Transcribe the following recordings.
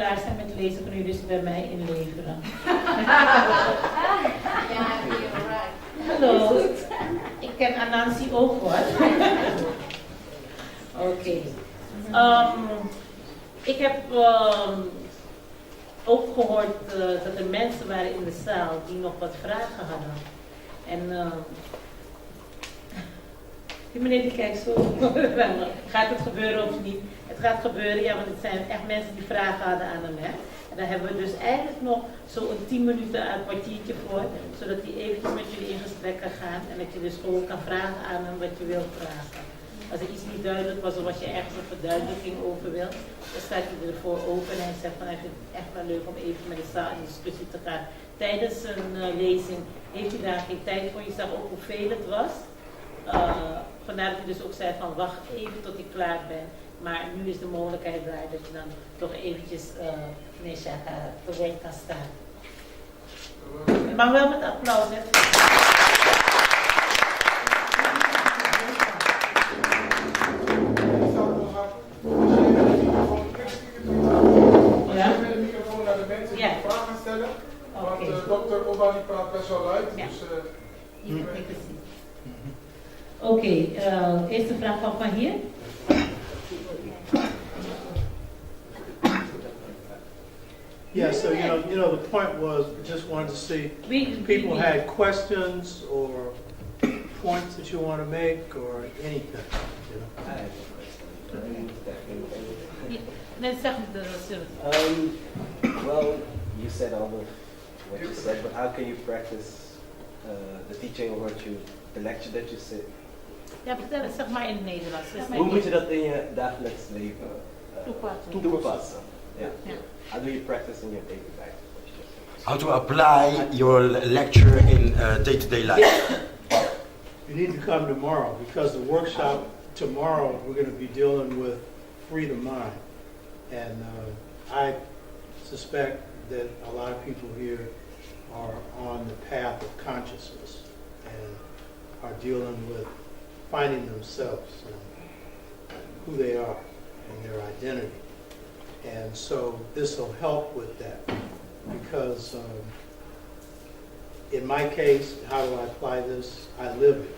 klaar zijn met lezen, kunnen jullie dus bij mij inleveren. Ja, you're right. Hallo, ik ken Anansi ook hoor. Oké. Ik heb ook gehoord dat er mensen waren in de zaal die nog wat vragen hadden. En die meneer die kijkt zo, gaat het gebeuren of niet? Het gaat gebeuren, ja, want het zijn echt mensen die vragen hadden aan hem. Hè? En daar hebben we dus eigenlijk nog zo'n 10 minuten, een kwartiertje voor, zodat hij eventjes met jullie in gesprek kan gaan en dat je dus gewoon kan vragen aan hem wat je wilt vragen. Als er iets niet duidelijk was of als je ergens een verduidelijking over wilt, dan staat hij ervoor open en hij zegt van hij vindt het echt wel leuk om even met de zaal in discussie te gaan. Tijdens een lezing heeft hij daar geen tijd voor, je zag ook hoeveel het was. Vandaar dat hij dus ook zei van wacht even tot ik klaar ben. Maar nu is de mogelijkheid daar dat je dan toch eventjes meneer T'Shaka te woord kan staan. Maar wel met applaus, hè. Ja? Met de microfoon naar de mensen die vragen stellen. Want dokter Oba die praat best wel luid. Ja. Dus, Oké, eerste vraag van hier. Yeah, so you know, the point was we just wanted to see if people had questions or points that you want to make or anything. You know. I have a question. Well, you said all of what you said, but how can you practice the teaching of what you, the lecture that you said? Ja, vertel het, zeg maar in het Nederlands. Hoe moet je dat in je dagelijks leven toepassen? Yeah. Yeah. How do you practice in your daily life? How to apply your lecture in day-to-day life? You need to come tomorrow because the workshop tomorrow we're going to be dealing with freedom mind, and I suspect that a lot of people here are on the path of consciousness and are dealing with finding themselves and who they are and their identity. And so this will help with that because in my case, how do I apply this? I live it.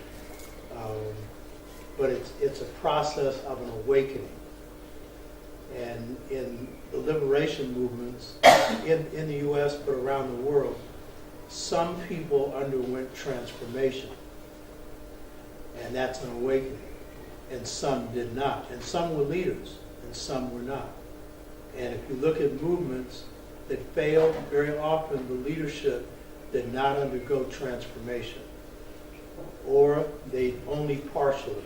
But it's a process of an awakening. And in the liberation movements in the U.S. but around the world, some people underwent transformation. And that's an awakening. And some did not. And some were leaders and some were not. And if you look at movements that failed, very often the leadership did not undergo transformation. Or they only partially.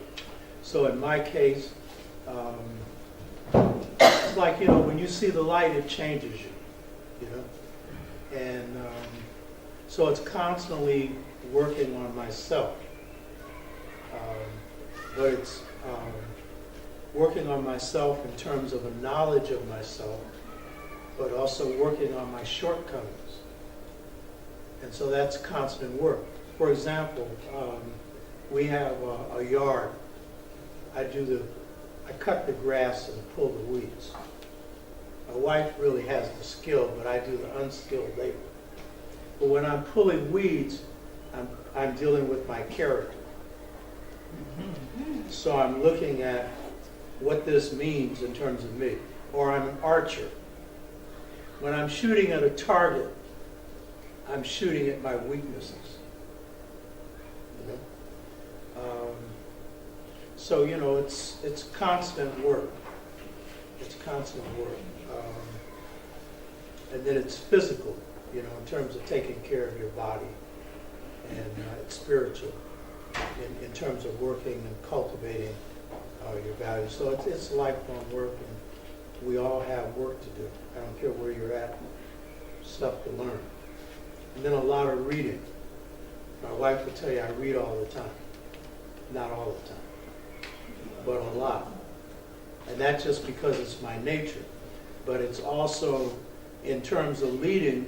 So in my case, it's like, you know, when you see the light, it changes you know? And so it's constantly working on myself. But it's working on myself in terms of a knowledge of myself, but also working on my shortcomings. And so that's constant work. For example, we have a yard. I cut the grass and pull the weeds. My wife really has the skill, but I do the unskilled labor. But when I'm pulling weeds, I'm dealing with my character. So I'm looking at what this means in terms of me. Or I'm an archer. When I'm shooting at a target, I'm shooting at my weaknesses. You know? So, you know, it's constant work. It's constant work. And then it's physical, you know, in terms of taking care of your body. And it's spiritual in terms of working and cultivating your values. So it's lifelong work, and we all have work to do. I don't care where you're at, stuff to learn. And then a lot of reading. My wife will tell you I read all the time. Not all the time, but a lot. And that's just because it's my nature. But it's also, in terms of leading,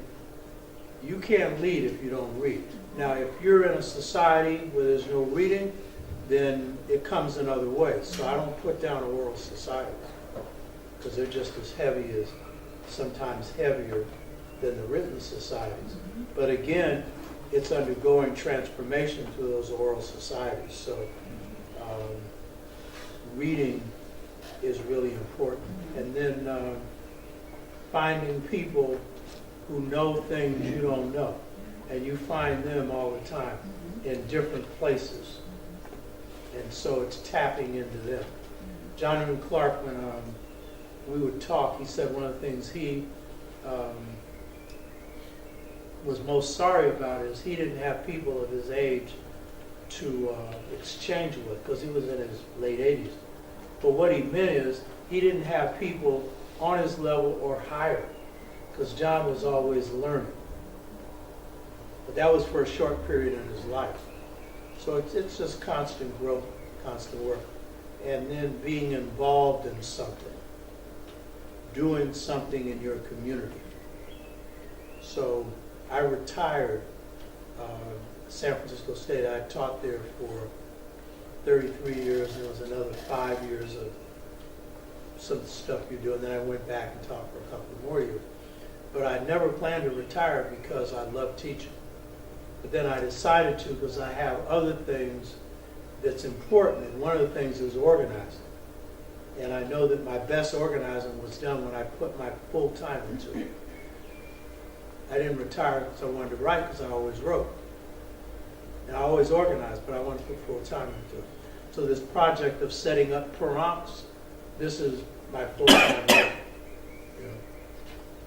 you can't lead if you don't read. Now, if you're in a society where there's no reading, then it comes in other ways. So I don't put down oral societies because they're just as heavy as sometimes heavier than the written societies. But again, it's undergoing transformation through those oral societies. So reading is really important. And then finding people who know things you don't know. And you find them all the time in different places. And so it's tapping into them. Jonathan Clark, when we would talk, he said one of the things he was most sorry about is he didn't have people of his age to exchange with, because he was in his late 80s. But what he meant is he didn't have people on his level or higher, because John was always learning. But that was for a short period in his life. So it's just constant growth, constant work. And then being involved in something, doing something in your community. So I retired San Francisco State. I taught there for 33 years, and it was another 5 years of some stuff you do, and then I went back and taught for a couple more years. But I never planned to retire because I love teaching. But then I decided to because I have other things that's important, and one of the things is organizing. And I know that my best organizing was done when I put my full time into it. I didn't retire because I wanted to write, because I always wrote. And I always organized, but I wanted to put full time into it. So this project of setting up per-onks, this is my full time work. You know?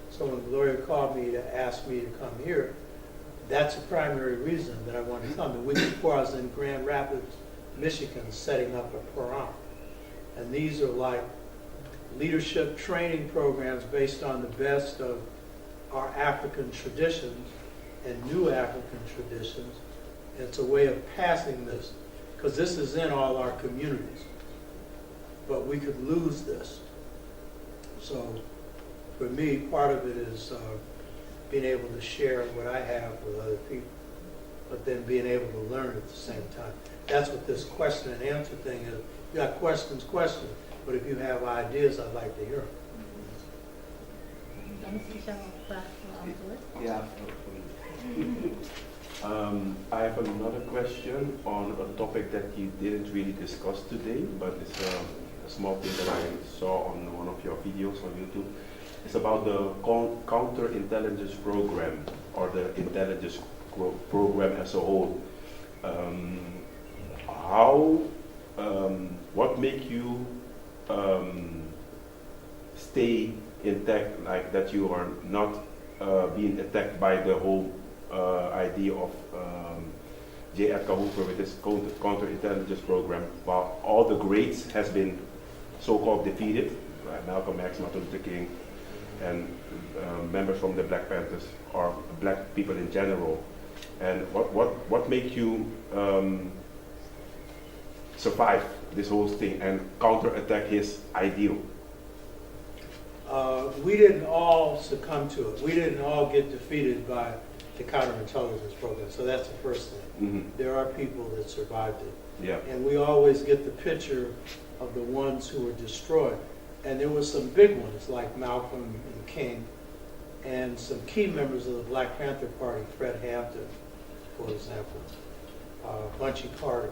So when Gloria called me to ask me to come here, that's the primary reason that I wanted to come. The week before I was in Grand Rapids, Michigan, setting up a per-onk. And these are like leadership training programs based on the best of our African traditions and new African traditions. And it's a way of passing this, because this is in all our communities. But we could lose this. So for me, part of it is being able to share what I have with other people, but then being able to learn at the same time. That's what this question and answer thing is. You got questions, but if you have ideas, I'd like to hear them. Yeah. I have another question on a topic that you didn't really discuss today, but it's a small thing that I saw on one of your videos on YouTube. It's about the counterintelligence program, or the intelligence program as a whole. What make you stay intact, like that you are not being attacked by the whole idea of J. Edgar Hoover with his counterintelligence program, while all the greats has been so-called defeated, right? Malcolm X, Martin Luther King, and members from the Black Panthers, or black people in general. And what make you survive this whole thing and counterattack his ideal? We didn't all succumb to it. We didn't all get defeated by the counterintelligence program. So that's the first thing. Mm-hmm. There are people that survived it. Yeah. And we always get the picture of the ones who were destroyed. And there were some big ones like Malcolm and King, and some key members of the Black Panther Party, Fred Hampton, for example, Bunchy Carter,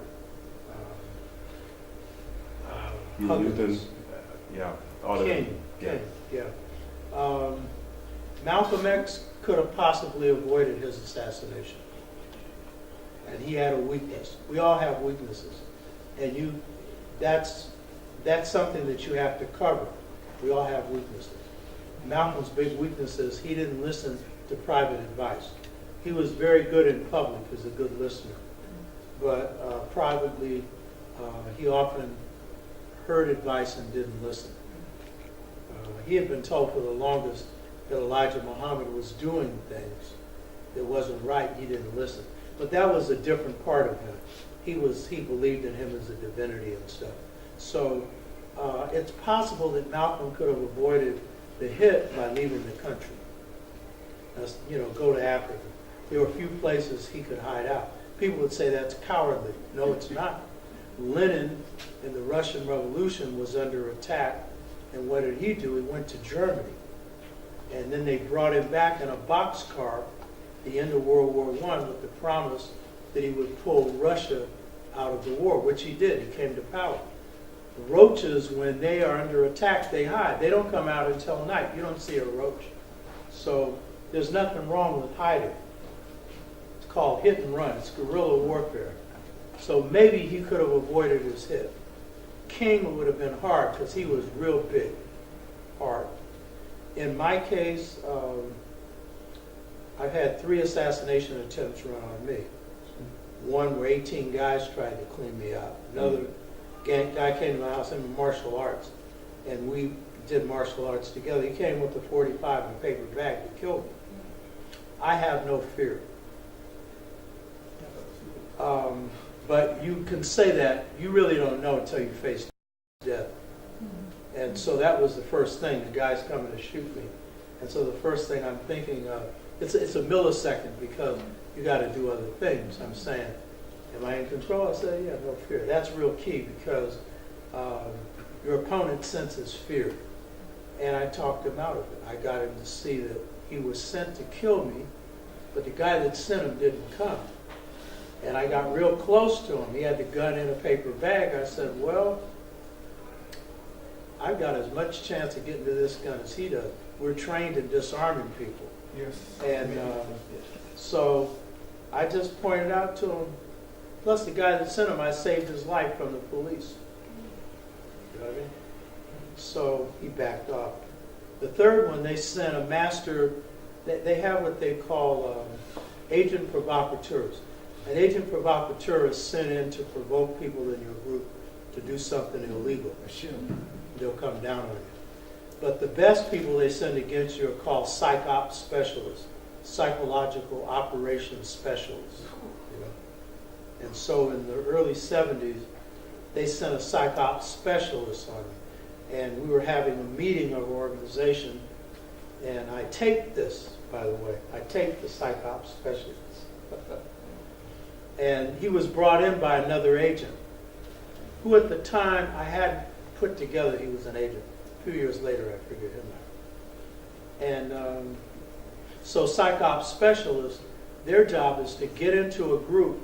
Newton, yeah, all of them. King, yeah. Malcolm X could have possibly avoided his assassination. And he had a weakness. We all have weaknesses. And that's something that you have to cover. We all have weaknesses. Malcolm's big weakness is he didn't listen to private advice. He was very good in public as a good listener. But privately, he often heard advice and didn't listen. He had been told for the longest that Elijah Muhammad was doing things that wasn't right. He didn't listen. But that was a different part of him. He believed in him as a divinity and stuff. So it's possible that Malcolm could have avoided the hit by leaving the country. Go to Africa. There were a few places he could hide out. People would say that's cowardly. No, it's not. Lenin in the Russian Revolution was under attack, and what did he do? He went to Germany. And then they brought him back in a boxcar at the end of World War I with the promise that he would pull Russia out of the war, which he did. He came to power. The roaches, when they are under attack, they hide. They don't come out until night. You don't see a roach. So there's nothing wrong with hiding. It's called hit and run. It's guerrilla warfare. So maybe he could have avoided his hit. King would have been hard because he was real big, hard. In my case, I've had 3 assassination attempts run on me. One where 18 guys tried to clean me out. Another guy came to my house in martial arts, and we did martial arts together. He came with a 45 and a paper bag to kill me. I have no fear. But you can say that. You really don't know until you face death. And so that was the first thing. The guy's coming to shoot me. And so the first thing I'm thinking of, it's a millisecond because you got to do other things. I'm saying, am I in control? I say, yeah, no fear. That's real key because your opponent senses fear. And I talked him out of it. I got him to see that he was sent to kill me, but the guy that sent him didn't come. And I got real close to him. He had the gun in a paper bag. I said, well, I've got as much chance of getting to this gun as he does. We're trained in disarming people. Yes. And so I just pointed out to him, plus the guy that sent him, I saved his life from the police. You know what I mean? So he backed off. The third one, they sent a master, they have what they call agent provocateurs. An agent provocateur is sent in to provoke people in your group to do something illegal. They'll come down on you. But the best people they send against you are called psych ops specialists, psychological operations specialists. You know? And so in the early 70s, they sent a psych ops specialist on me. And we were having a meeting of our organization, and I taped this, by the way. I taped the psych ops specialist. And he was brought in by another agent, who at the time I had put together he was an agent. A few years later, I figured him out. And so psych ops specialists, their job is to get into a group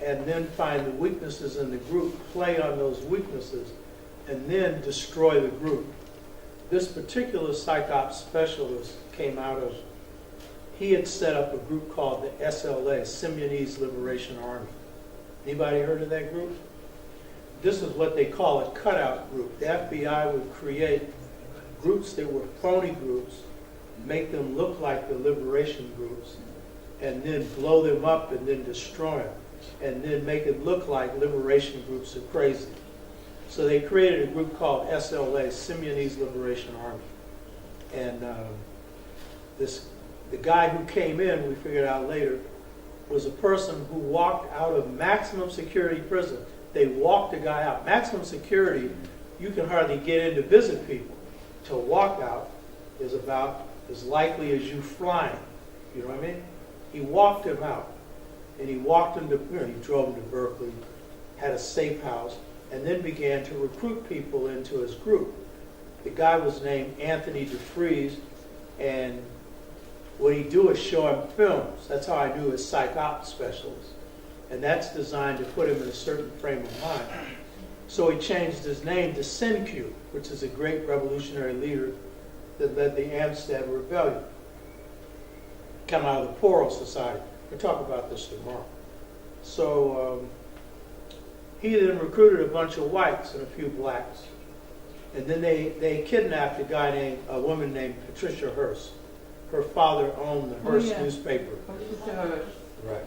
and then find the weaknesses in the group, play on those weaknesses, and then destroy the group. This particular psych ops specialist came out of, he had set up a group called the SLA, Simeonese Liberation Army. Anybody heard of that group? This is what they call a cutout group. The FBI would create groups that were phony groups, make them look like the liberation groups, and then blow them up and then destroy them, and then make it look like liberation groups are crazy. So they created a group called SLA, Simeonese Liberation Army. And the guy who came in, we figured out later, was a person who walked out of maximum security prison. They walked the guy out. Maximum security, you can hardly get in to visit people. To walk out is about as likely as you flying. You know what I mean? He walked him out. And he walked him to, he drove him to Berkeley, had a safe house, and then began to recruit people into his group. The guy was named Anthony DeFries, and what he'd do is show him films. That's how I knew his psych ops specialist. And that's designed to put him in a certain frame of mind. So he changed his name to Senku, which is a great revolutionary leader that led the Amstead Rebellion. Come out of the Poro Society. We'll talk about this tomorrow. So he then recruited a bunch of whites and a few blacks. And then they kidnapped a woman named Patricia Hearst. Her father owned the Hearst newspaper. Right.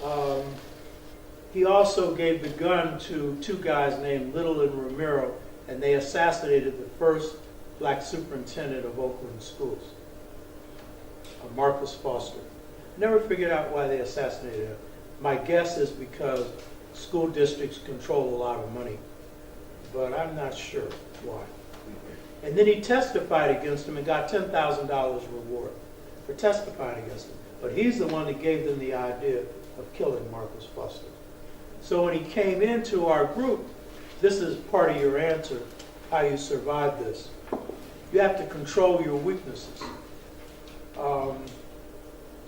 Mm-hmm. He also gave the gun to 2 guys named Little and Romero, and they assassinated the first black superintendent of Oakland schools, Marcus Foster. Never figured out why they assassinated him. My guess is because school districts control a lot of money, but I'm not sure why. And then he testified against him and got $10,000 reward for testifying against him. But he's the one that gave them the idea of killing Marcus Foster. So when he came into our group, this is part of your answer, how you survived this. You have to control your weaknesses. I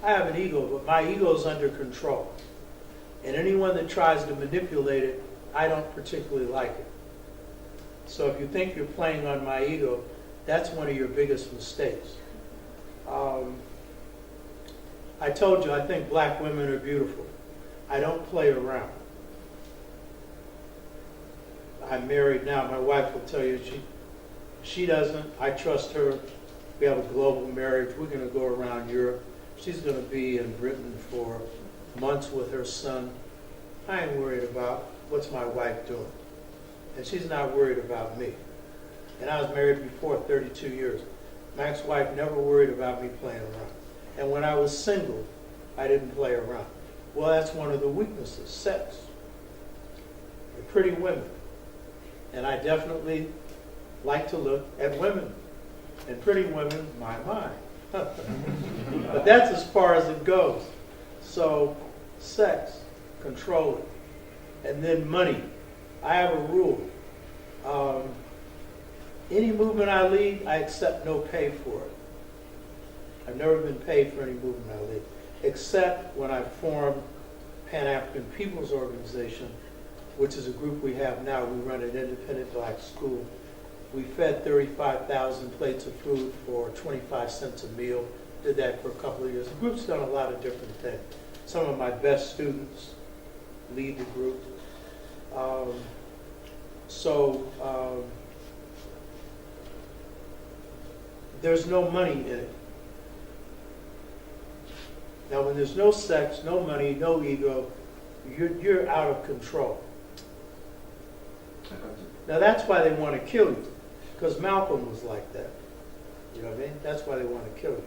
have an ego, but my ego is under control. And anyone that tries to manipulate it, I don't particularly like it. So if you think you're playing on my ego, that's one of your biggest mistakes. I told you, I think black women are beautiful. I don't play around. I'm married now. My wife will tell you she doesn't. I trust her. We have a global marriage. We're going to go around Europe. She's going to be in Britain for months with her son. I ain't worried about what's my wife doing. And she's not worried about me. And I was married before 32 years. My ex-wife never worried about me playing around. And when I was single, I didn't play around. Well, that's one of the weaknesses, sex. And pretty women. And I definitely like to look at women. And pretty women, my. But that's as far as it goes. So, sex, control it. And then money. I have a rule. Any movement I lead, I accept no pay for it. I've never been paid for any movement I lead, except when I formed Pan-African People's Organization, which is a group we have now. We run an independent black school. We fed 35,000 plates of food for 25 cents a meal. Did that for a couple of years. The group's done a lot of different things. Some of my best students lead the group. There's no money in it. Now, when there's no sex, no money, no ego, you're out of control. Now, that's why they want to kill you, because Malcolm was like that. You know what I mean? That's why they want to kill you,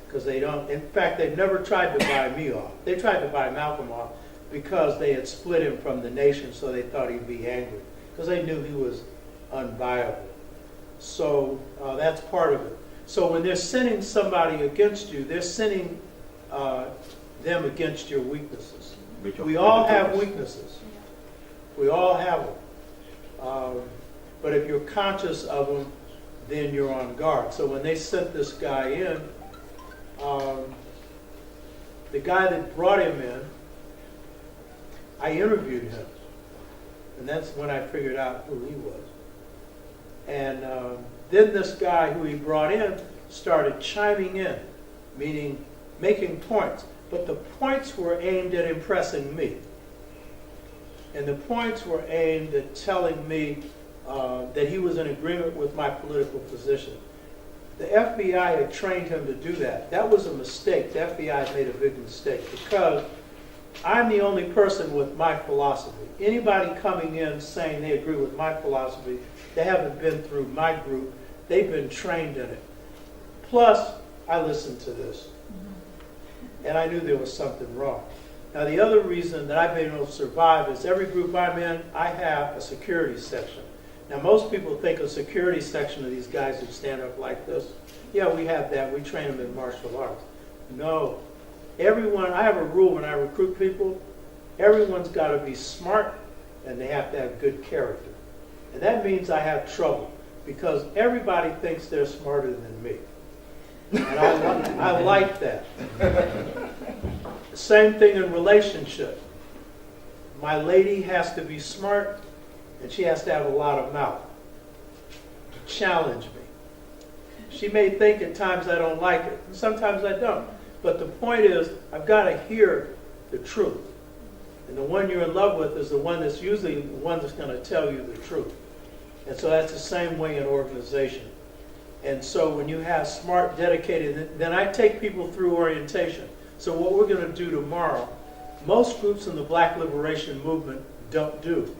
because they don't. In fact, they've never tried to buy me off. They tried to buy Malcolm off because they had split him from the nation, so they thought he'd be angry, because they knew he was unviable. So that's part of it. So when they're sending somebody against you, they're sending them against your weaknesses. We all have weaknesses. We all have them. But if you're conscious of them, then you're on guard. So when they sent this guy in, the guy that brought him in, I interviewed him. And that's when I figured out who he was. And then this guy who he brought in started chiming in, meaning making points. But the points were aimed at impressing me. And the points were aimed at telling me that he was in agreement with my political position. The FBI had trained him to do that. That was a mistake. The FBI made a big mistake, because I'm the only person with my philosophy. Anybody coming in saying they agree with my philosophy, they haven't been through my group. They've been trained in it. Plus, I listened to this. And I knew there was something wrong. Now, the other reason that I've been able to survive is every group I'm in, I have a security section. Now, most people think a security section of these guys who stand up like this. Yeah, we have that. We train them in martial arts. No. Everyone, I have a rule when I recruit people, everyone's got to be smart and they have to have good character. And that means I have trouble, because everybody thinks they're smarter than me. And I like that. Same thing in relationship. My lady has to be smart, and she has to have a lot of mouth to challenge me. She may think at times I don't like it, and sometimes I don't. But the point is, I've got to hear the truth. And the one you're in love with is the one that's usually the one that's going to tell you the truth. And so that's the same way in organization. And so when you have smart, dedicated, then I take people through orientation. So what we're going to do tomorrow, most groups in the Black Liberation Movement don't do.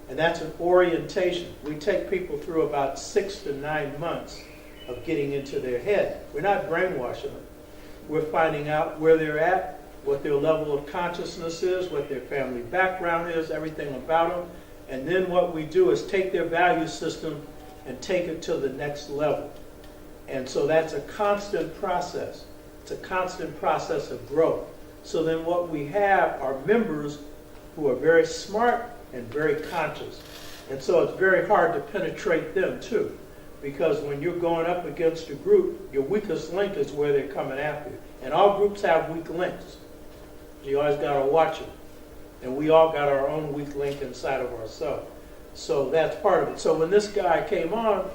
And that's an orientation. We take people through about 6 to 9 months of getting into their head. We're not brainwashing them. We're finding out where they're at, what their level of consciousness is, what their family background is, everything about them. And then what we do is take their value system and take it to the next level. And so that's a constant process. It's a constant process of growth. So then what we have are members who are very smart and very conscious. And so it's very hard to penetrate them too, because when you're going up against a group, your weakest link is where they're coming after you. And all groups have weak links. You always got to watch it. And we all got our own weak link inside of ourselves. So that's part of it. So when this guy came on,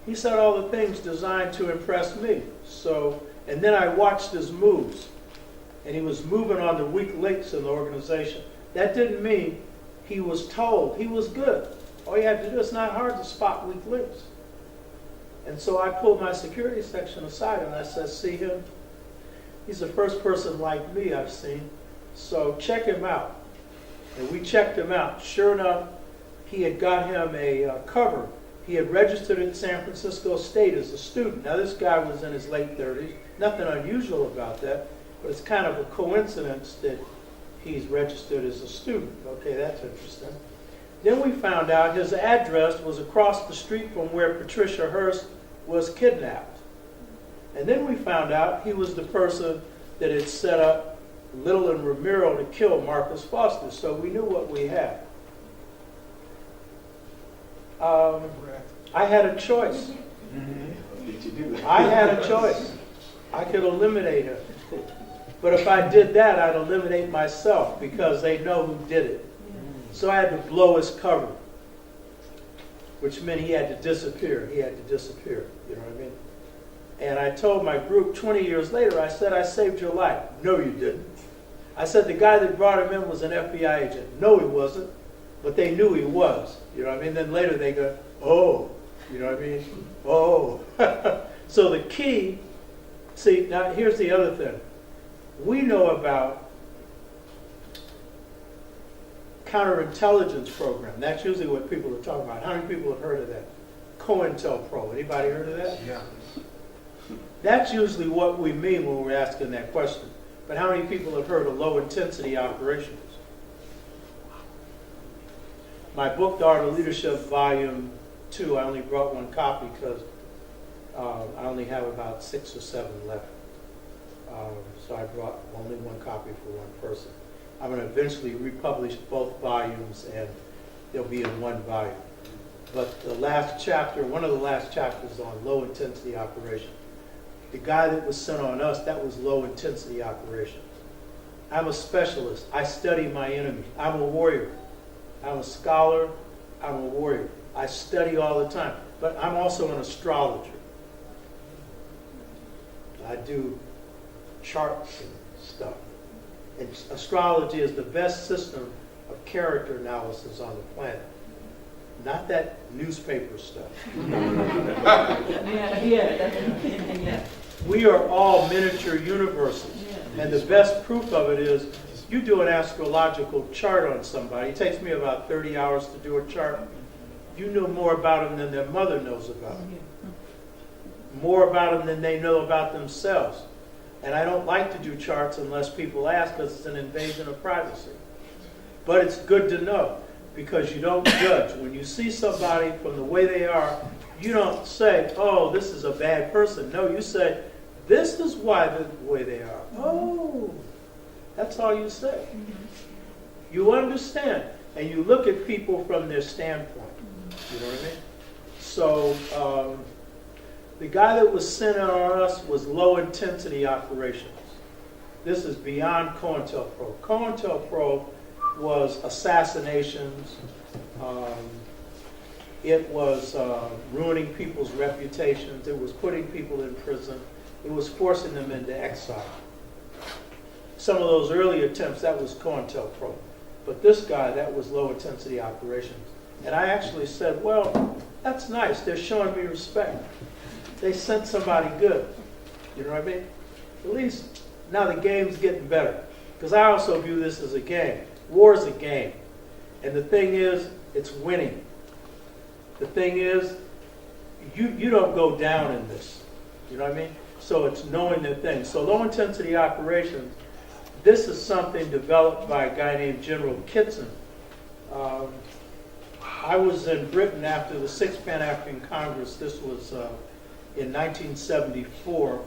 he said all the things designed to impress me. So, and then I watched his moves. And he was moving on the weak links in the organization. That didn't mean he was told. He was good. All you had to do, it's not hard to spot weak links. And so I pulled my security section aside and I said, see him? He's the first person like me I've seen. So check him out. And we checked him out. Sure enough, he had got him a cover. He had registered at San Francisco State as a student. Now this guy was in his late 30s. Nothing unusual about that. But it's kind of a coincidence that he's registered as a student. Okay, that's interesting. Then we found out his address was across the street from where Patricia Hearst was kidnapped. And then we found out he was the person that had set up Little and Ramiro to kill Marcus Foster. So we knew what we had. I had a choice. What did you do? I had a choice. I could eliminate him. But if I did that, I'd eliminate myself because they know who did it. So I had to blow his cover, which meant he had to disappear. He had to disappear. You know what I mean? And I told my group 20 years later, I said, I saved your life. No, you didn't. I said, the guy that brought him in was an FBI agent. No, he wasn't. But they knew he was. You know what I mean? Then later they go, oh. You know what I mean? Oh. So the key, see, now here's the other thing. We know about counterintelligence program. That's usually what people are talking about. How many people have heard of that? COINTELPRO. Anybody heard of that? Yeah. That's usually what we mean when we're asking that question. But how many people have heard of low-intensity operations? My book, The Art of Leadership, Volume 2, I only brought one copy because I only have about 6 or 7 left. So I brought only one copy for one person. I'm going to eventually republish both volumes and they'll be in one volume. But the last chapter, one of the last chapters is on low-intensity operations. The guy that was sent on us, that was low-intensity operations. I'm a specialist. I study my enemy. I'm a warrior. I'm a scholar. I'm a warrior. I study all the time. But I'm also an astrologer. I do charts and stuff. And astrology is the best system of character analysis on the planet. Not that newspaper stuff. We are all miniature universes. And the best proof of it is you do an astrological chart on somebody. It takes me about 30 hours to do a chart. You know more about them than their mother knows about them. More about them than they know about themselves. And I don't like to do charts unless people ask because it's an invasion of privacy. But it's good to know because you don't judge. When you see somebody from the way they are, you don't say, oh, this is a bad person. No, you say, this is why they're the way they are. Oh, that's all you say. You understand. And you look at people from their standpoint. You know what I mean? So the guy that was sent on us was low-intensity operations. This is beyond COINTELPRO. COINTELPRO was assassinations. It was ruining people's reputations. It was putting people in prison. It was forcing them into exile. Some of those early attempts, that was COINTELPRO. But this guy, that was low-intensity operations. And I actually said, well, that's nice. They're showing me respect. They sent somebody good. You know what I mean? At least now the game's getting better. Because I also view this as a game. War is a game. And the thing is, it's winning. The thing is, you don't go down in this. You know what I mean? So it's knowing the thing. So low-intensity operations, this is something developed by a guy named General Kitson. I was in Britain after the Sixth Pan-African Congress. This was in 1974.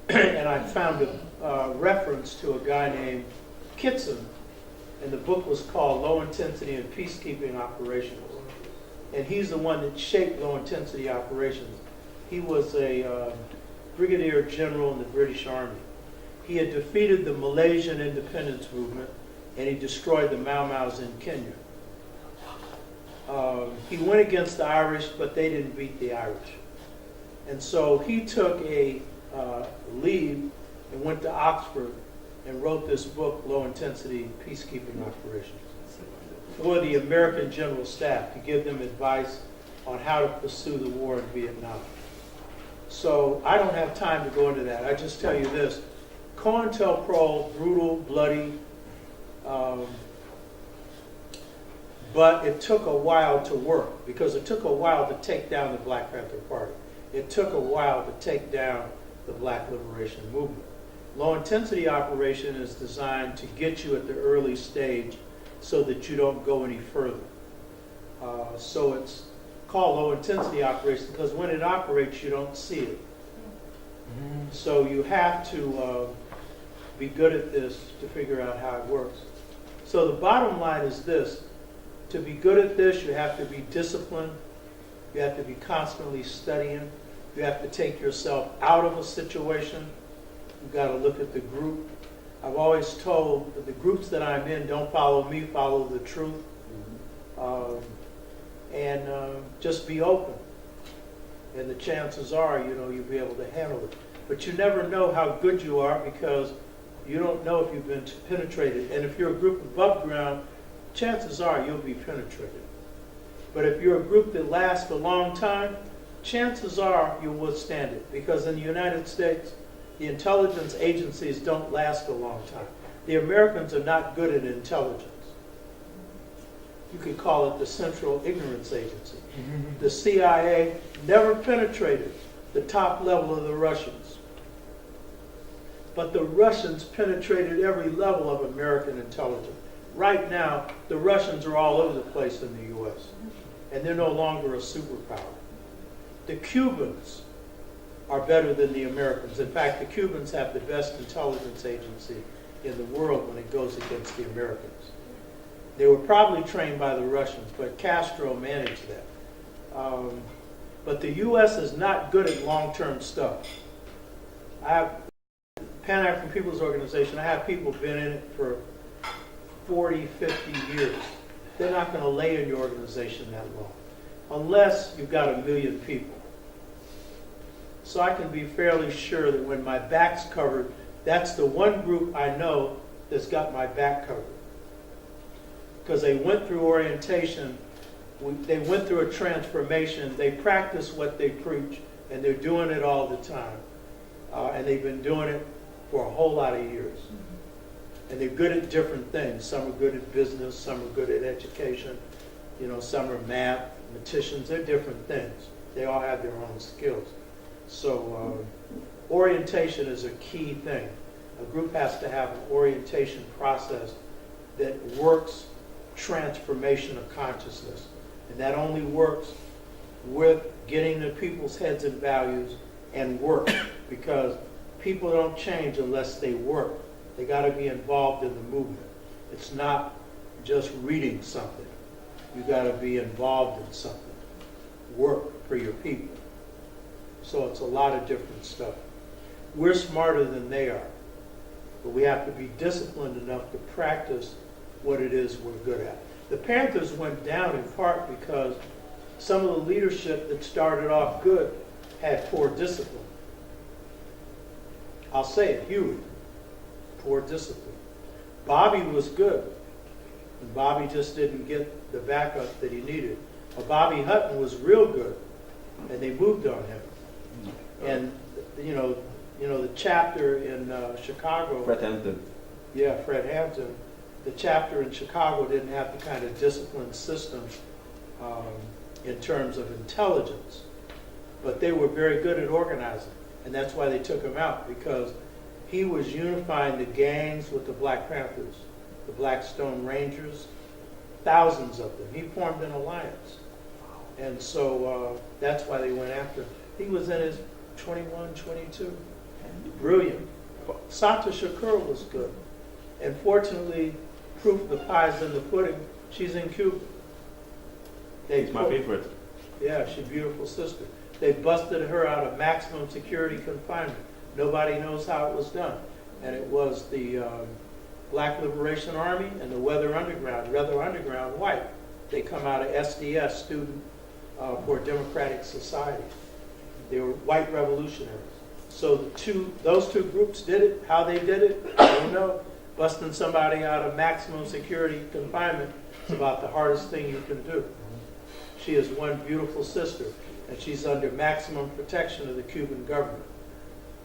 And I found a reference to a guy named Kitson. And the book was called Low Intensity and Peacekeeping Operations. and he's the one that shaped low-intensity operations. He was a brigadier general in the British Army. He had defeated the Malaysian independence movement, and he destroyed the Mau Maus in Kenya. He went against the Irish, but they didn't beat the Irish. And so he took a leave and went to Oxford and wrote this book, Low Intensity Peacekeeping Operations, for the American General Staff to give them advice on how to pursue the war in Vietnam. So I don't have time to go into that. I just tell you this. COINTELPRO, brutal, bloody, but it took a while to work because it took a while to take down the Black Panther Party. It took a while to take down the Black Liberation Movement. Low intensity operation is designed to get you at the early stage so that you don't go any further. So it's called low intensity operation because when it operates, you don't see it. So you have to be good at this to figure out how it works. So the bottom line is this. To be good at this, you have to be disciplined. You have to be constantly studying. You have to take yourself out of a situation. You've got to look at the group. I've always told that the groups that I'm in don't follow me, follow the truth. And just be open. And the chances are, you'll be able to handle it. But you never know how good you are because you don't know if you've been penetrated. And if you're a group above ground, chances are you'll be penetrated. But if you're a group that lasts a long time, chances are you'll withstand it. Because in the United States, the intelligence agencies don't last a long time. The Americans are not good at intelligence. You could call it the Central Ignorance Agency. The CIA never penetrated the top level of the Russians. But the Russians penetrated every level of American intelligence. Right now, the Russians are all over the place in the U.S. And they're no longer a superpower. The Cubans are better than the Americans. In fact, the Cubans have the best intelligence agency in the world when it goes against the Americans. They were probably trained by the Russians, but Castro managed that. But the U.S. is not good at long-term stuff. I have Pan-African People's Organization. I have people been in it for 40, 50 years. They're not going to lay in your organization that long, unless you've got 1 million people. So I can be fairly sure that when my back's covered, that's the one group I know that's got my back covered. Because they went through orientation, they went through a transformation, they practice what they preach, and they're doing it all the time. And they've been doing it for a whole lot of years. And they're good at different things. Some are good at business, some are good at education, some are mathematicians, they're different things. They all have their own skills. So orientation is a key thing. A group has to have an orientation process that works transformation of consciousness. And that only works with getting the people's heads and values and work, because people don't change unless they work. They got to be involved in the movement. It's not just reading something. You got to be involved in something. Work for your people. So it's a lot of different stuff. We're smarter than they are, but we have to be disciplined enough to practice what it is we're good at. The Panthers went down in part because some of the leadership that started off good had poor discipline. I'll say it, Huey, poor discipline. Bobby was good, and Bobby just didn't get the backup that he needed. But Bobby Hutton was real good, and they moved on him. And the chapter in Chicago. Fred Hampton. Yeah, Fred Hampton. The chapter in Chicago didn't have the kind of discipline system in terms of intelligence, but they were very good at organizing, and that's why they took him out, because he was unifying the gangs with the Black Panthers, the Blackstone Rangers, thousands of them. He formed an alliance, and so that's why they went after him. He was in his 21, 22. Brilliant. Sata Shakur was good. And fortunately, proof the pie's in the pudding, she's in Cuba. It's my favorite. Yeah, she's a beautiful sister. They busted her out of maximum security confinement. Nobody knows how it was done. And it was the Black Liberation Army and the Weather Underground white. They come out of SDS, Student for a Democratic Society. They were white revolutionaries. So those two groups did it. How they did it, I don't know. Busting somebody out of maximum security confinement is about the hardest thing you can do. She is one beautiful sister, and she's under maximum protection of the Cuban government.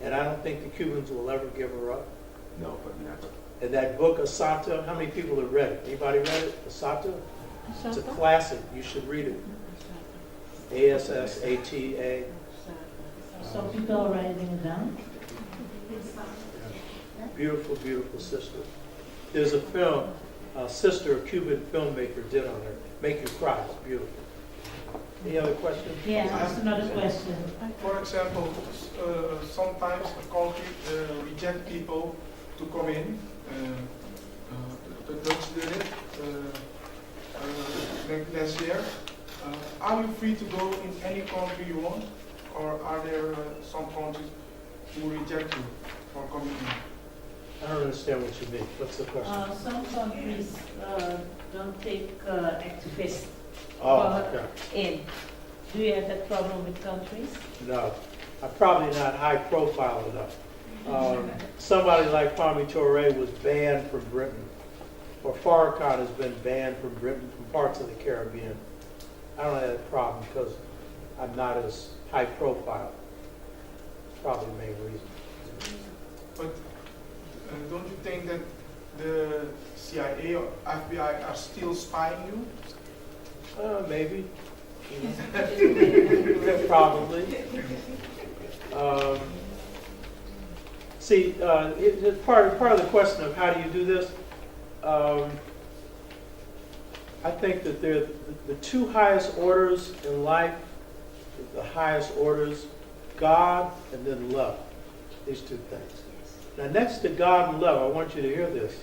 And I don't think the Cubans will ever give her up. No, but never. And that book, Asata, how many people have read it? Anybody read it? Asata? It's a classic. You should read it. ASSATA. Some people are writing it down. Beautiful, beautiful sister. There's a film, a sister, a Cuban filmmaker did on her. Make You Cry. It's beautiful. Any other questions? Yeah, that's another question. For example, sometimes a country reject people to come in. The Dutch did it last year. Are you free to go in any country you want, or are there some countries who reject you for coming in? I don't understand what you mean. What's the question? Some countries don't take activists Okay. in. Do you have that problem with countries? No. I'm probably not high profile enough. Somebody like Kwame Ture was banned from Britain, or Farrakhan has been banned from Britain, from parts of the Caribbean. I don't have that problem because I'm not as high profile. Probably the main reason. But don't you think that the CIA or FBI are still spying you? Maybe. Probably. See, part of the question of how do you do this, I think that the two highest orders in life, the highest orders, God and then love. These two things. Now, next to God and love, I want you to hear this,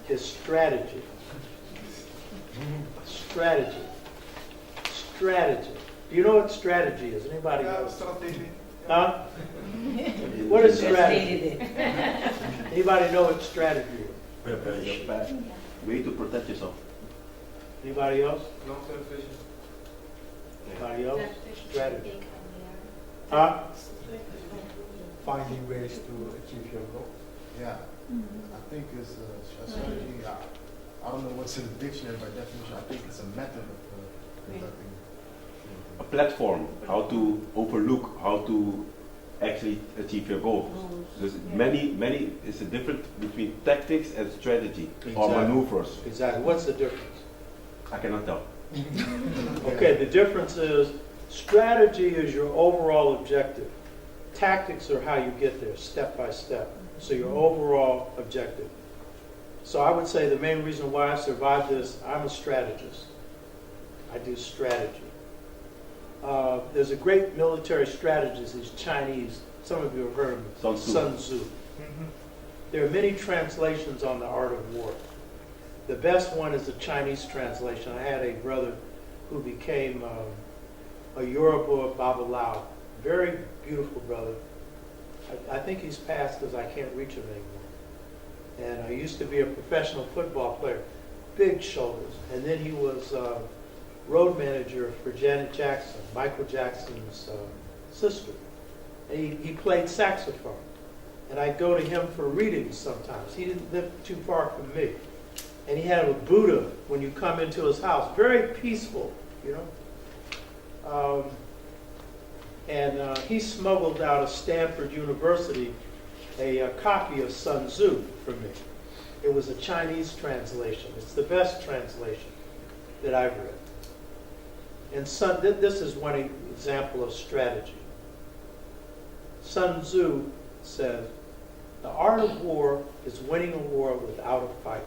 is strategy. Strategy. Strategy. Do you know what strategy is? Anybody know? Strategy. Huh? What is strategy? Anybody know what strategy is? Way to protect yourself. Anybody else? Long-term vision. Anybody else? Strategy. Huh? Finding ways to achieve your goal. Yeah, I think it's a strategy. I don't know what's in the dictionary by definition. I think it's a method of conducting. A platform, how to overlook, how to actually achieve your goals. There's many, it's a difference between tactics and strategy or maneuvers. Exactly. What's the difference? I cannot tell. Okay, the difference is strategy is your overall objective. Tactics are how you get there, step by step. So your overall objective. So I would say the main reason why I survived this, I'm a strategist. I do strategy. There's a great military strategist, he's Chinese. Some of you have heard of him. Sun Tzu. There are many translations on the art of war. The best one is the Chinese translation. I had a brother who became a Yoruba Babalao. Very beautiful brother. I think he's passed because I can't reach him anymore. And I used to be a professional football player. Big shoulders. And then he was road manager for Janet Jackson, Michael Jackson's sister. And he played saxophone. And I'd go to him for readings sometimes. He didn't live too far from me. And he had a Buddha when you come into his house. Very peaceful, you know. And he smuggled out of Stanford University a copy of Sun Tzu for me. It was a Chinese translation. It's the best translation that I've read. And this is one example of strategy. Sun Tzu says, the art of war is winning a war without a fight.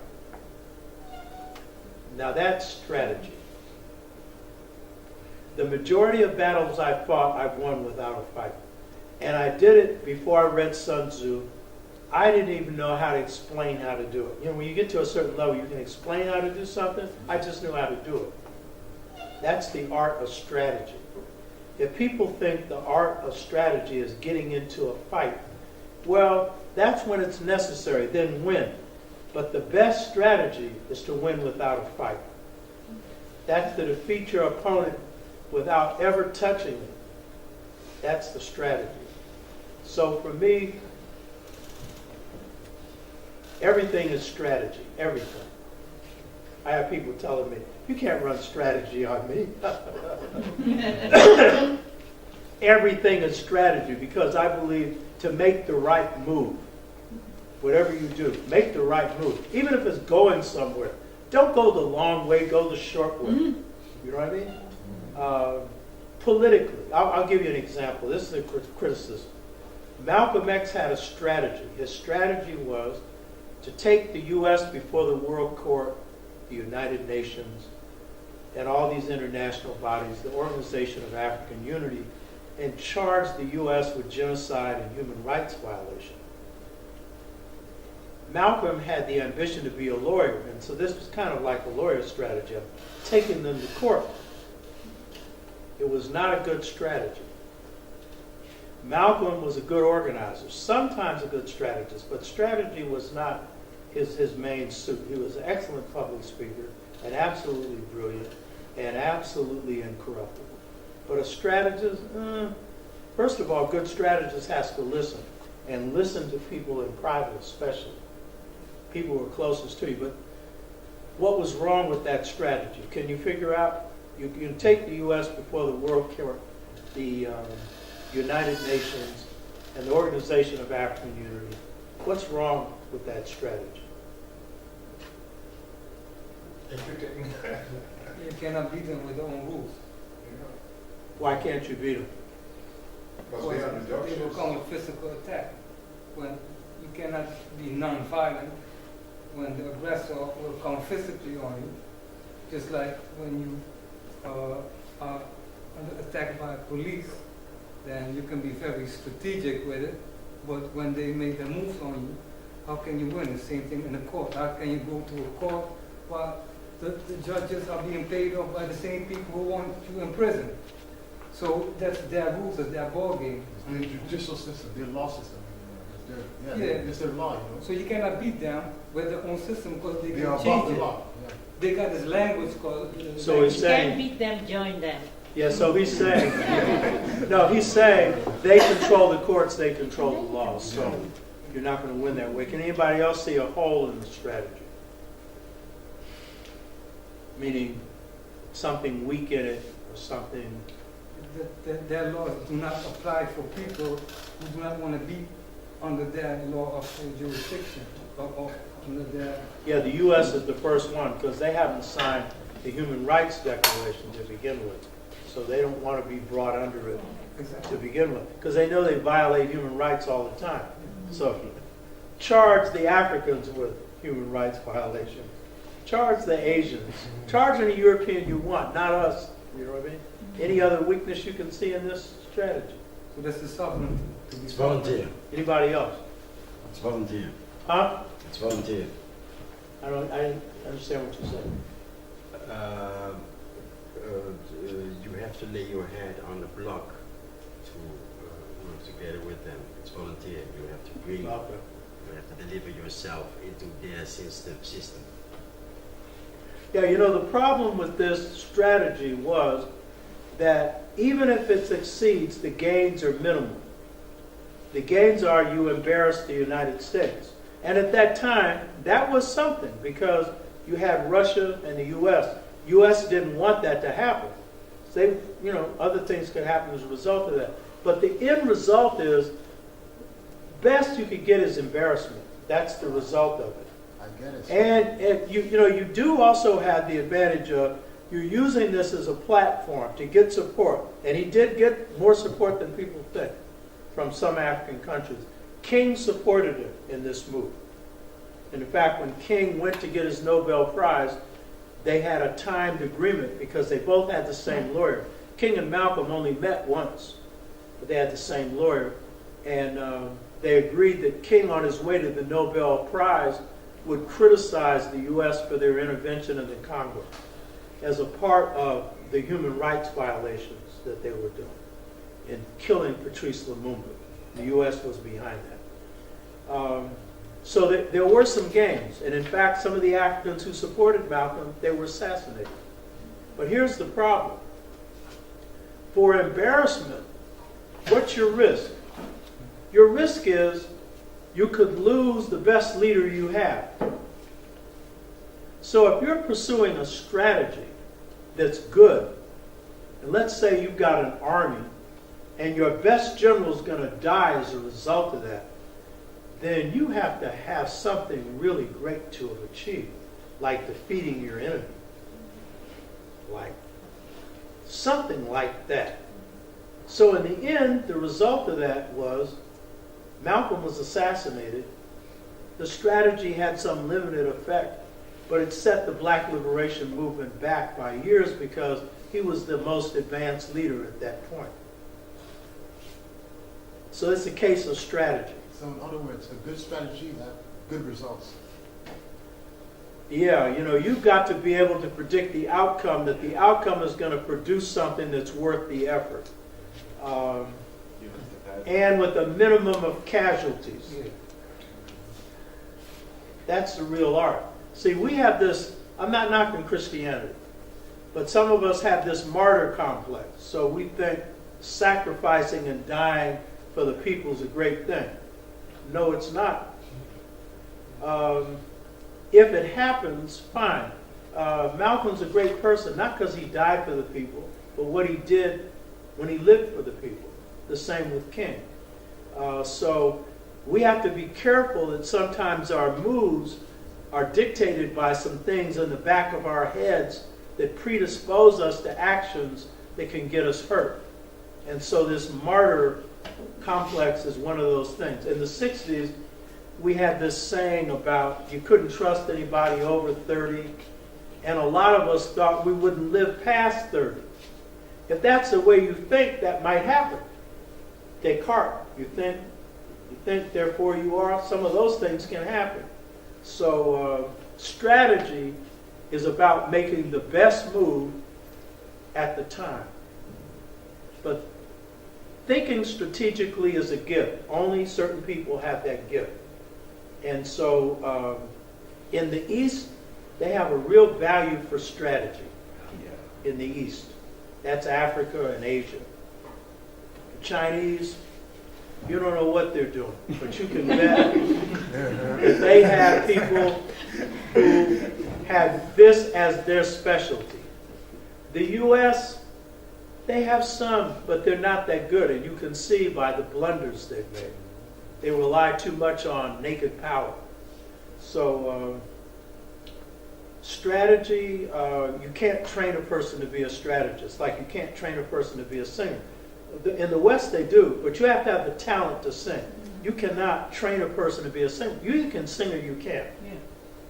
Now that's strategy. The majority of battles I've fought, I've won without a fight. And I did it before I read Sun Tzu. I didn't even know how to explain how to do it. You know, when you get to a certain level, you can explain how to do something. I just knew how to do it. That's the art of strategy. If people think the art of strategy is getting into a fight, well, that's when it's necessary, then win. But the best strategy is to win without a fight. That's to defeat your opponent without ever touching it. That's the strategy. So for me, everything is strategy, everything. I have people telling me, you can't run strategy on me. Everything is strategy because I believe to make the right move, whatever you do, make the right move. Even if it's going somewhere, don't go the long way, go the short way. You know what I mean? Politically, I'll give you an example. This is a criticism. Malcolm X had a strategy. His strategy was to take the U.S. before the World Court, the United Nations, and all these international bodies, the Organization of African Unity, and charge the U.S. with genocide and human rights violation. Malcolm had the ambition to be a lawyer, and so this was kind of like a lawyer's strategy of taking them to court. It was not a good strategy. Malcolm was a good organizer, sometimes a good strategist, but strategy was not his main suit. He was an excellent public speaker and absolutely brilliant and absolutely incorruptible. But a strategist, first of all, a good strategist has to listen, and listen to people in private especially, people who are closest to you. But what was wrong with that strategy? Can you figure out? You can take the U.S. before the World Court, the United Nations, and the Organization of African Unity. What's wrong with that strategy? You cannot beat them with their own rules. Why can't you beat them? Because they will come with physical attack. When you cannot be non-violent, when the aggressor will come physically on you, just like when you are under attack by police, then you can be very strategic with it. But when they make their moves on you, how can you win? The same thing in the court. How can you go to a court while the judges are being paid off by the same people who want you in prison? So that's their rules, that's their ball game. The judicial system, their law system. It's their law, you know. So you cannot beat them with their own system because they They can are above change the it. law. Yeah. They got this language called. So he's You saying, can't beat them, join them. yeah, so he's saying, no, he's saying they control the courts, they control the laws. So you're not going to win that way. Can anybody else see a hole in the strategy? Meaning something weak in it or something. Their laws do not apply for people who do not want to be under their law of jurisdiction or under their. Yeah, the U.S. is the first one because they haven't signed the Human Rights Declaration to begin with. So they don't want to be brought under it to begin with because they know they violate human rights all the time. So charge the Africans with human rights violations. Charge the Asians. Charge any European you want, not us. You know what I mean? Any other weakness you can see in this strategy? So that's the sovereignty. It's volunteer. Anybody else? It's volunteer. Huh? It's volunteer. I didn't understand what you said. You have to lay your head on the block to work together with them. It's volunteer. You have to bring. Okay. You have to deliver yourself into their system. Yeah, you know, the problem with this strategy was that even if it succeeds, the gains are minimal. The gains are you embarrass the United States. And at that time, that was something because you had Russia and the U.S. U.S. didn't want that to happen. So they, you know, other things could happen as a result of that. But the end result is, best you could get is embarrassment. That's the result of it. I get it. And you do also have the advantage of you're using this as a platform to get support. And he did get more support than people think from some African countries. King supported him in this move. And in fact, when King went to get his Nobel Prize, they had a timed agreement because they both had the same lawyer. King and Malcolm only met once, but they had the same lawyer. And they agreed that King, on his way to the Nobel Prize, would criticize the U.S. for their intervention in the Congo. as a part of the human rights violations that they were doing in killing Patrice Lumumba. The U.S. was behind that. So there were some gains. And in fact, some of the Africans who supported Malcolm, they were assassinated. But here's the problem. For embarrassment, what's your risk? Your risk is you could lose the best leader you have. So if you're pursuing a strategy that's good, and let's say you've got an army and your best general is going to die as a result of that, then you have to have something really great to have achieved, like defeating your enemy. Like something like that. So in the end, the result of that was Malcolm was assassinated. The strategy had some limited effect, but it set the black liberation movement back by years because he was the most advanced leader at that point. So it's a case of strategy. So in other words, a good strategy have good results. Yeah, you know, you've got to be able to predict the outcome, that the outcome is going to produce something that's worth the effort. And with a minimum of casualties. That's the real art. See, we have this, I'm not knocking Christianity, but some of us have this martyr complex. So we think sacrificing and dying for the people is a great thing. No, it's not. If it happens, fine. Malcolm's a great person, not because he died for the people, but what he did when he lived for the people. The same with King. So we have to be careful that sometimes our moves are dictated by some things in the back of our heads that predispose us to actions that can get us hurt. And so this martyr complex is one of those things. In the 60s, we had this saying about you couldn't trust anybody over 30, and a lot of us thought we wouldn't live past 30. If that's the way you think, that might happen. Descartes, you think, therefore you are. Some of those things can happen. So strategy is about making the best move at the time. But thinking strategically is a gift. Only certain people have that gift. And so in the East, they have a real value for strategy in the East. That's Africa and Asia. The Chinese, you don't know what they're doing, but you can bet that they have people who have this as their specialty. The U.S., they have some, but they're not that good, and you can see by the blunders they've made. They rely too much on naked power. So strategy, you can't train a person to be a strategist, like you can't train a person to be a singer. In the West they do, but you have to have the talent to sing. You cannot train a person to be a singer. You either can sing or you can't. Yeah.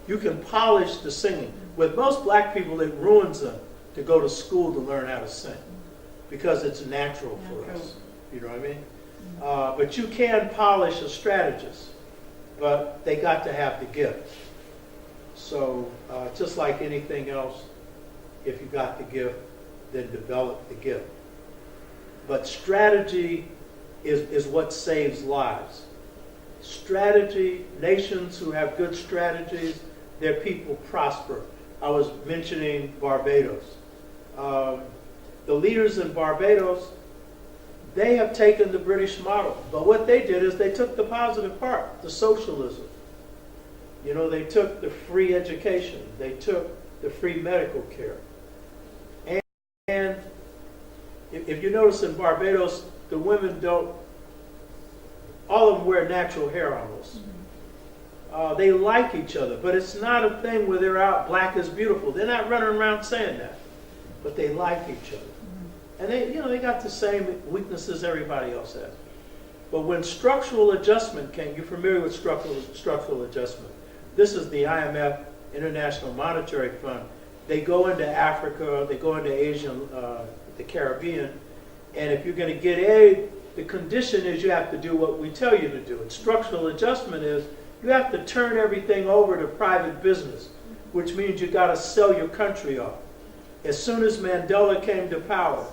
You can polish the singing. With most black people, it ruins them to go to school to learn how to sing because it's natural for us. You know what I mean? But you can polish a strategist, but they got to have the gift. So just like anything else, if you got the gift, then develop the gift. But strategy is what saves lives. Strategy, nations who have good strategies, their people prosper. I was mentioning Barbados. The leaders in Barbados, they have taken the British model. But what they did is they took the positive part, the socialism. You know, they took the free education. They took the free medical care. And if you notice in Barbados, the women don't, all of them wear natural hair almost. They like each other, but it's not a thing where they're out, black is beautiful. They're not running around saying that, but they like each other. And they got the same weaknesses everybody else has. But when structural adjustment came, you're familiar with structural adjustment. This is the IMF, International Monetary Fund. They go into Africa, they go into Asia, the Caribbean, and if you're going to get aid, the condition is you have to do what we tell you to do. And structural adjustment is you have to turn everything over to private business, which means you got to sell your country off. As soon as Mandela came to power,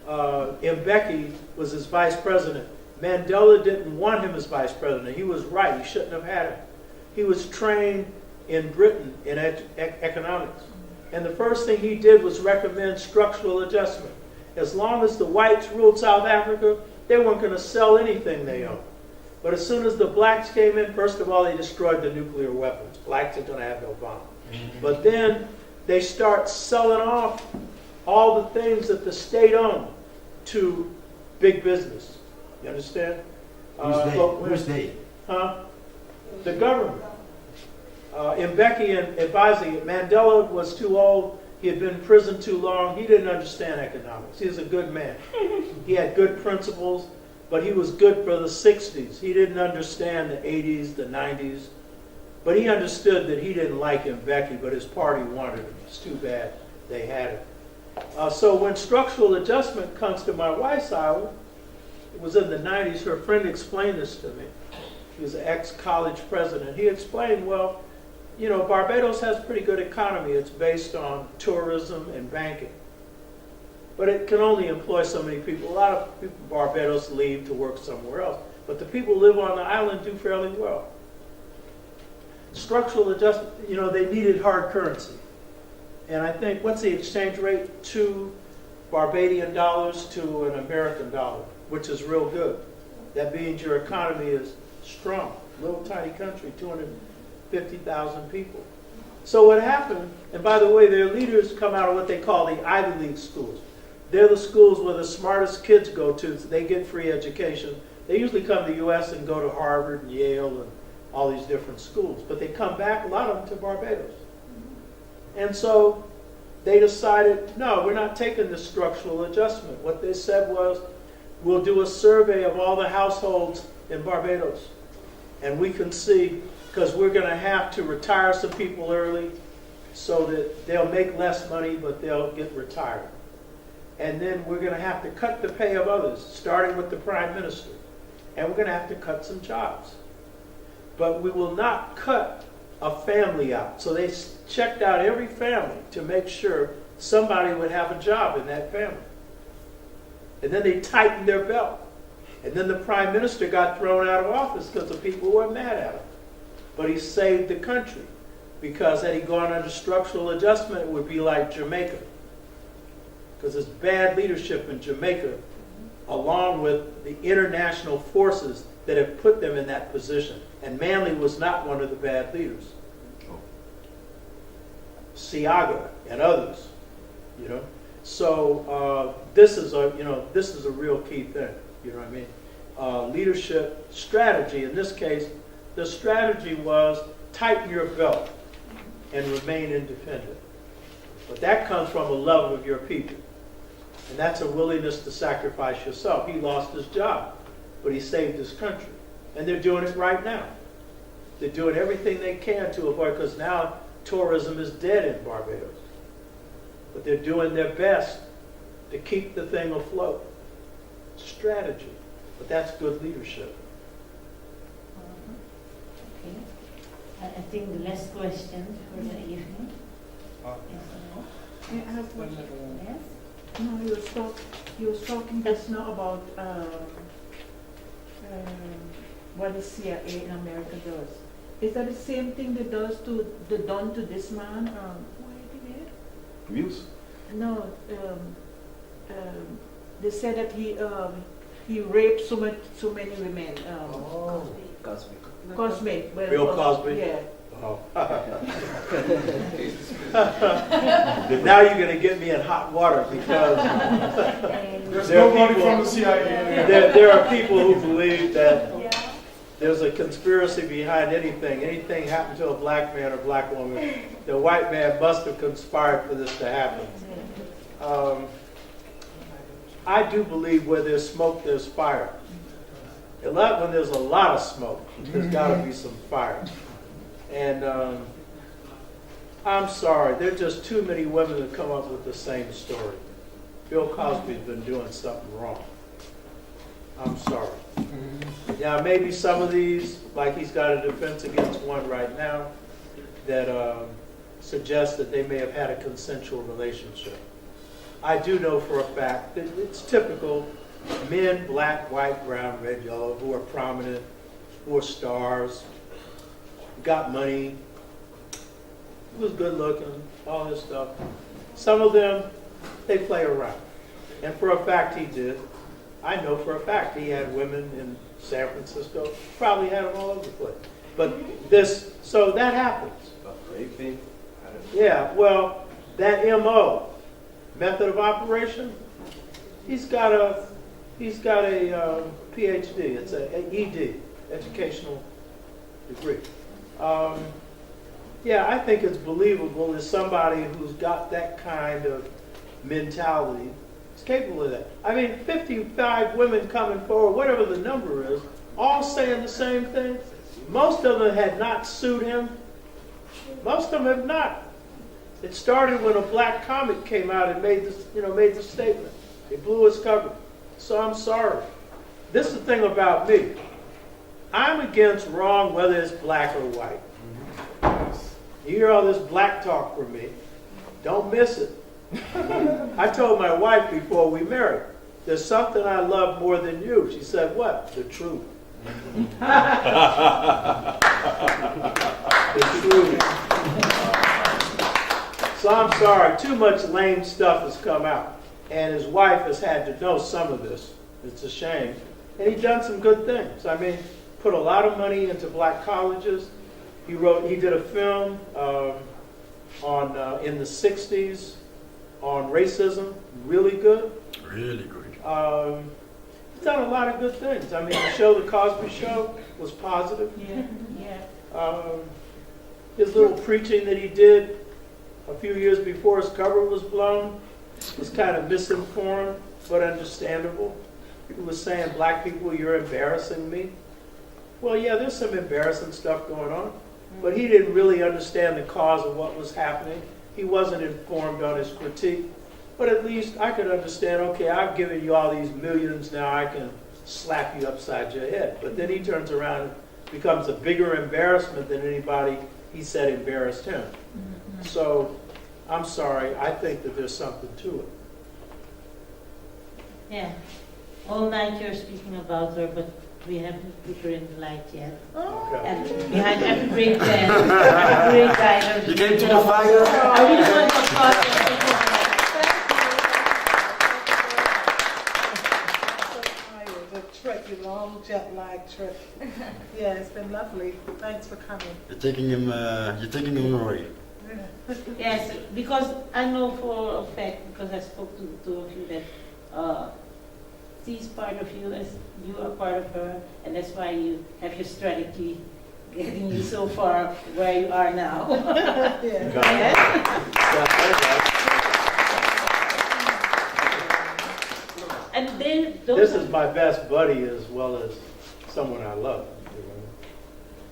Mbeki was his vice president. Mandela didn't want him as vice president. He was right. He shouldn't have had him. He was trained in Britain in economics. And the first thing he did was recommend structural adjustment. As long as the whites ruled South Africa, they weren't going to sell anything they owned. But as soon as the blacks came in, first of all, they destroyed the nuclear weapons. Blacks are going to have no bomb. But then they start selling off all the things that the state owned to big business. You understand? Who's they? The government. Mbeki and advising it. Mandela was too old. He had been in prison too long. He didn't understand economics. He was a good man. He had good principles, but he was good for the 60s. He didn't understand the 80s, the 90s. But he understood that he didn't like Mbeki, but his party wanted him. It's too bad they had him. So when structural adjustment comes to my wife's island, it was in the 90s, her friend explained this to me. He was an ex-college president. He explained, well, you know, Barbados has a pretty good economy. It's based on tourism and banking. But it can only employ so many people. A lot of people in Barbados leave to work somewhere else. But the people who live on the island do fairly well. Structural adjustment, you know, they needed hard currency. And I think, what's the exchange rate? 2 Barbadian dollars to an American dollar, which is real good. That means your economy is strong. Little tiny country, 250,000 people. So what happened, and by the way, their leaders come out of what they call the Ivy League schools. They're the schools where the smartest kids go to, so they get free education. They usually come to the U.S. and go to Harvard and Yale and all these different schools. But they come back, a lot of them, to Barbados. And so they decided, no, we're not taking this structural adjustment. What they said was, we'll do a survey of all the households in Barbados. And we can see, because we're going to have to retire some people early so that they'll make less money, but they'll get retired. And then we're going to have to cut the pay of others, starting with the prime minister. And we're going to have to cut some jobs. But we will not cut a family out. So they checked out every family to make sure somebody would have a job in that family. And then they tightened their belt. And then the prime minister got thrown out of office because the people were mad at him. But he saved the country, because had he gone under structural adjustment, it would be like Jamaica. Because it's bad leadership in Jamaica, along with the international forces that have put them in that position. And Manley was not one of the bad leaders. Siaga and others, you know. So this is a real key thing. You know what I mean? Leadership strategy. In this case, the strategy was tighten your belt and remain independent. But that comes from a love of your people. And that's a willingness to sacrifice yourself. He lost his job, but he saved his country. And they're doing it right now. They're doing everything they can to avoid, because now tourism is dead in Barbados. But they're doing their best to keep the thing afloat. Strategy. But that's good leadership. Okay. I think the last question for the evening. I have one. Yes? No, you was talking just now about what the CIA in America does. Is that the same thing they done to this man? Views? No, they said that he raped so many women. Cosby. Well, Bill Cosby? Yeah. Oh. Now you're going to get me in hot water, because There's there are nobody people, from the CIA. there are people who believe that there's a conspiracy behind anything. Anything happened to a black man or black woman, the white man must have conspired for this to happen. I do believe where there's smoke, there's fire. When there's a lot of smoke, there's got to be some fire. And I'm sorry, there are just too many women that come up with the same story. Bill Cosby's been doing something wrong. I'm sorry. Now, maybe some of these, like he's got a defense against one right now, that suggests that they may have had a consensual relationship. I do know for a fact that it's typical men, black, white, brown, red, yellow, who are prominent, who are stars, got money, was good looking, all this stuff. Some of them, they play around. And for a fact he did. I know for a fact he had women in San Francisco, probably had them all over the place. But so that happens. Raping? Yeah, well, that MO, method of operation, he's got a PhD. It's a ED, educational degree. Yeah, I think it's believable that somebody who's got that kind of mentality is capable of that. I mean, 55 women coming forward, whatever the number is, all saying the same thing. Most of them had not sued him. Most of them have not. It started when a black comic came out and made the statement. It blew his cover. So I'm sorry. This is the thing about me. I'm against wrong whether it's black or white. You hear all this black talk from me. Don't miss it. I told my wife before we married, there's something I love more than you. She said, what? The truth. The truth. So I'm sorry, too much lame stuff has come out. And his wife has had to know some of this. It's a shame. And he's done some good things. I mean, put a lot of money into black colleges. He did a film in the 60s on racism, really good. Really good. He's done a lot of good things. I mean, the Cosby Show was positive. Yeah. His little preaching that he did a few years before his cover was blown was kind of misinformed, but understandable. He was saying, black people, you're embarrassing me. Well, yeah, there's some embarrassing stuff going on, but he didn't really understand the cause of what was happening. He wasn't informed on his critique, but at least I could understand, okay, I've given you all these millions, now I can slap you upside your head. But then he turns around and becomes a bigger embarrassment than anybody he said embarrassed him. Mm-hmm. So I'm sorry, I think that there's something to it. Yeah. All night you're speaking about her, but we haven't put her in the light yet. Okay. And behind every great man, every great guy, You came to the fire? I really want to applaud you. Long jet lag trip. Yeah, it's been lovely. Thanks for coming. You're taking him away. Yes, because I know for a fact, because I spoke to two of you, that she's part of you as you are part of her, and that's why you have your strategy getting you so far where you are now. And then this is my best buddy as well as someone I love.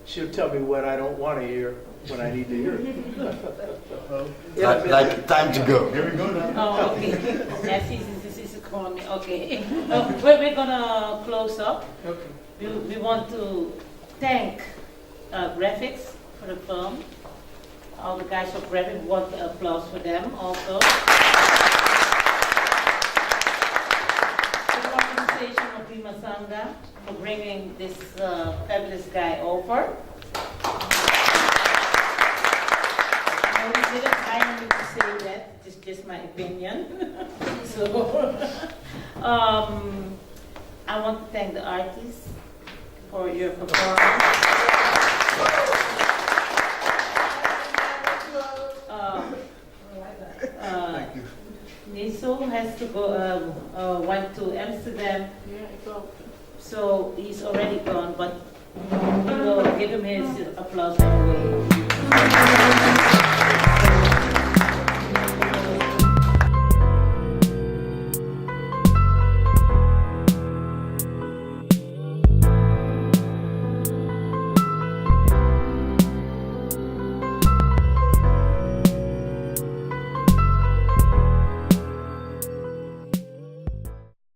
She'll tell me what I don't want to hear when I need to hear it. Like time to go. Here we go now. Oh, okay. Yes, this is calling me. Okay. We're gonna close up. Okay. We want to thank Graphics for the film. All the guys from Graphics, we want applause for them also. The organization of Masanga for bringing this fabulous guy over. I need to say that, it's just my opinion. So, I want to thank the artists for your performance. Thank you. Niso has to go, went to Amsterdam, so he's already gone, but we will give him his applause anyway.